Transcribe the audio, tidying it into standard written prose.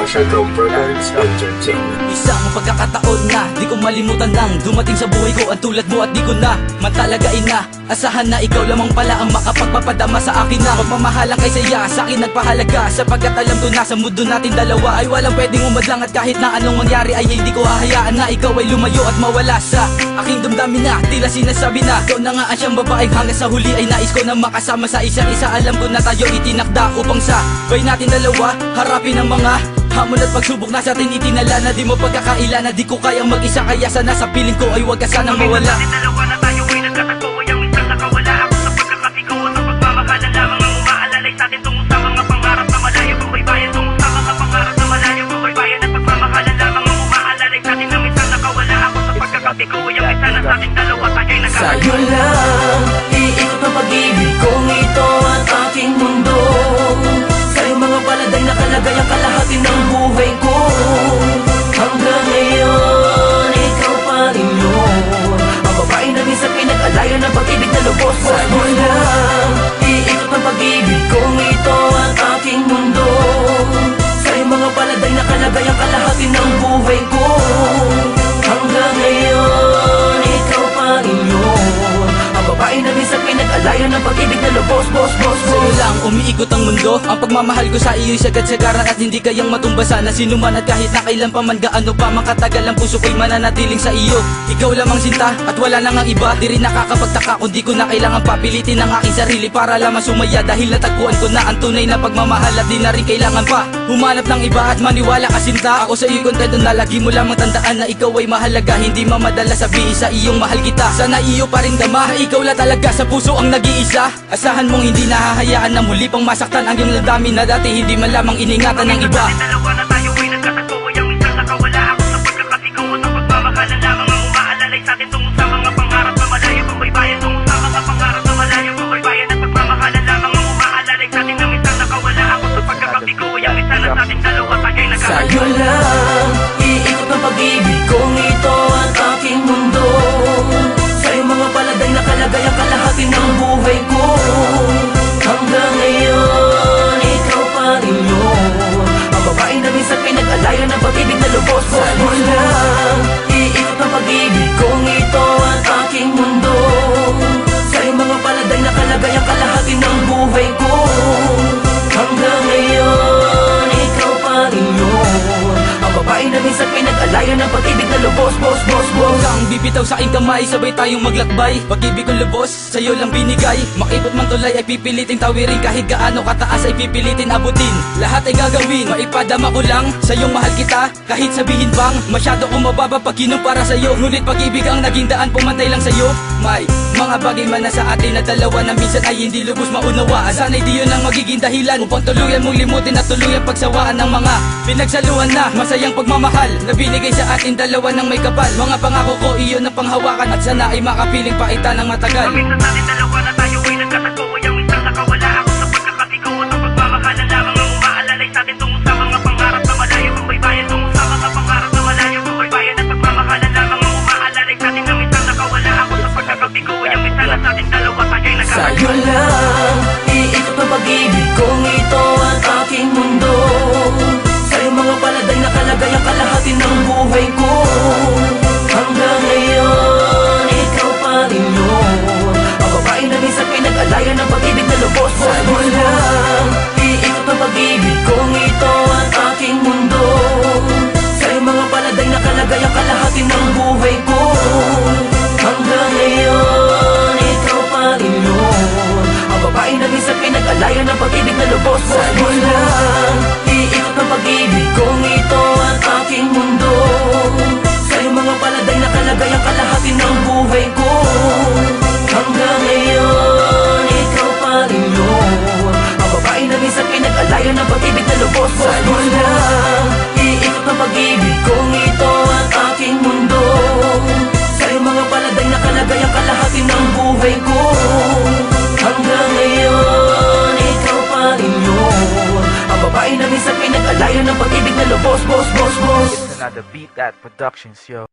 Shadow Products Entertainment. Isang pagkakataon na di ko malimutan nang dumating sa buhay ko ang tulad mo at di ko na matalagain na asahan na ikaw lamang pala ang makapagpapadama sa akin na pagmamahalang kay saya sa akin nagpahalaga sapagkat alam ko na sa mundo natin dalawa ay walang pwedeng umadlang at kahit na anong mangyari ay hindi ko hahayaan na ikaw ay lumayo at mawala sa aking damdamin na tila sinasabi na ikaw na nga ang siyang babaeng hanggang sa huli ay nais ko na makasama sa isa't isa. Alam ko na tayo itinakda upang sabay natin dalawa harapin ang mga hamon at pagsubok na sa atin itinala na di mo pagkakaila na di ko kayang mag-isa kaya sana sa piling ko ay wag ka sanang mawala. Dalawa na tayo ay nagkatagpo ay ang minsan nakawala ako sa pagkakasigaw at ang pagmamahalan lamang ang umaalalay sa atin tungo sa mga pangarap na malayo kung baybayan tungo sa mga pangarap na malayo kung baybayan at pagmamahalan lamang ang umaalalay sa atin na minsan nakawala ako sa pagkakasigaw ay ang minsan sa atin dalawa tayo ay nagkatagpo. Sa'yo lang iikot ang pag-ibig kong ito at aking mundo. Sa'yo mga paladay na kalagay ang kalahati ng buhay ko. Hanggang ngayon, ikaw pa rin yun ang babae na minsan pinag-alayan ng pag-ibig na lubos. Sa'yo lang iikot ang pag-ibig kong ito at aking mundo. Sa'yo mga paladay na kalagay ang kalahati ng buhay ko. Hanggang ngayon, ikaw pa rin yun ang babae na minsan pinag-alayan ng pag-ibig na lubos. Sa'yo lang umiikot ang mundo. Ang pagmamahal ko sa iyo'y sagad-sagaran at hindi kayang matumbasan na sinuman at kahit na kailan pa man gaano pa makatagal ang puso ko'y mananatiling sa iyo. Ikaw lamang sinta at wala nang ang iba. Di rin nakakapagtaka kung di ko na kailangan papilitin ang aking sarili para lamang sumaya dahil natagpuan ko na ang tunay na pagmamahal at di na rin kailangan pa humanap ng iba at maniwala ka sinta. Ako sa iyo'y kontento na lagi mo lamang tandaan na ikaw ay mahalaga. Hindi mamadala sabihin sa iyong mahal kita. Sana iyo pa rin dama ikaw la talaga sa puso ang nag-iisa. Asahan mong hindi nahahayaan na muli pang masaktan ang iyong damdamin na dati hindi man lamang iningatan ng iba. Dalawa na tayo ay nagkatagpo ay ang minsan nakawala ako sa pagkakasigaw at ang pagmamahalan lamang ang umaalalay sa atin tungo sa mga pangarap na malayo kung baybayan tungo sa mga pangarap na malayo kung baybayan at pagmamahalan lamang ang umaalalay sa atin na minsan nakawala ako sa pagkakasigaw ay ang minsan sa atin dalawa tayo ay nagkatagpo. Sa'yo lang iikot ang pag-ibig kong ito at aking mundo. Sa'yo mga paladay na kalagay ang kalahati ng buhay ko. Hanggang ngayon, ikaw pa rin yun ang babae na minsan pinag-alayan ng pag-ibig na lubos. Sa'yo lang iikot ang pag-ibig kong ito at aking mundo. Sa'yo mga paladay na kalagay ang kalahati ng buhay ko. Hanggang ngayon, ikaw pa rin yun ang babae na minsan pinag-alayan ng pag-ibig na lubos. Huwag kang bibitaw sa aking kamay, sabay tayong maglakbay. Pag-ibig kong lubos, sa'yo lang binigay. Makipot man tulay ay pipiliting tawirin. Kahit gaano kataas ay pipilitin abutin. Lahat ay gagawin, maipadama ko lang sa'yong mahal kita. Kahit sabihin bang masyado kong mababa pag kinumpara sa'yo. Ngunit pag-ibig ang naging daan, pumantay lang sa'yo. May mga bagay man na sa atin na dalawa na minsan ay hindi lubos maunawaan. Sana'y di yun ang magiging dahilan upang tuluyan mong limutin at tuluyan pagsawaan ng mga pinagsaluhan na masayang pagmamahal na binigay sa atin dalawa ng may kapal. Mga pangako ko iyon ang panghawakan at sana ay makapiling paita ng matagal. Minsan sa atin dalawa na tayo ay nagkatagpo ay ang minsan nakawala ako sa pagkakasigaw at ang pagmamahalan lamang ang umaalalay sa atin tungo sa mga pangarap na malayo kung baybayan tungo sa mga pangarap na malayo kung baybayan at pagmamahalan lamang ang umaalalay sa atin na minsan nakawala ako sa pagkakasigaw ay ang minsan sa atin dalawa tayo ay nagkatagpo. Sa'yo lang iikot ang pag-ibig kong ito at aking mundo. Sa'yo mga paladay na kalagay ang kalahati ng buhay ko. Hanggang ngayon, ikaw pa rin yun ang babae na minsan pinag-alayan ng pag-ibig na lubos. Sa'yo lang iikot ang pag-ibig kong ito at aking mundo. Sa'yo mga paladay na kalagay ang kalahati ng buhay ko. Hanggang ngayon, ikaw pa rin yun ang babae na minsan pinag-alayan ng pag-ibig na lubos. Sa'yo lang iikot ang pag-ibig kong ito at aking mundo. Sa'yo mga paladay na kalagay ang kalahati ng buhay ko. Hanggang ngayon, ikaw pa rin yun ang babae na minsan pinag-alayan ng pag-ibig na lubos. Sa'yo lang iikot ang pag-ibig kong ito at aking mundo. Sa'yo mga paladay na kalagay ang kalahati ng buhay ko. Hanggang ngayon, ikaw pa rin yun ang babae na minsan pinag-alayan ng pag-ibig na lubos. It's another Beat That Productions, yo.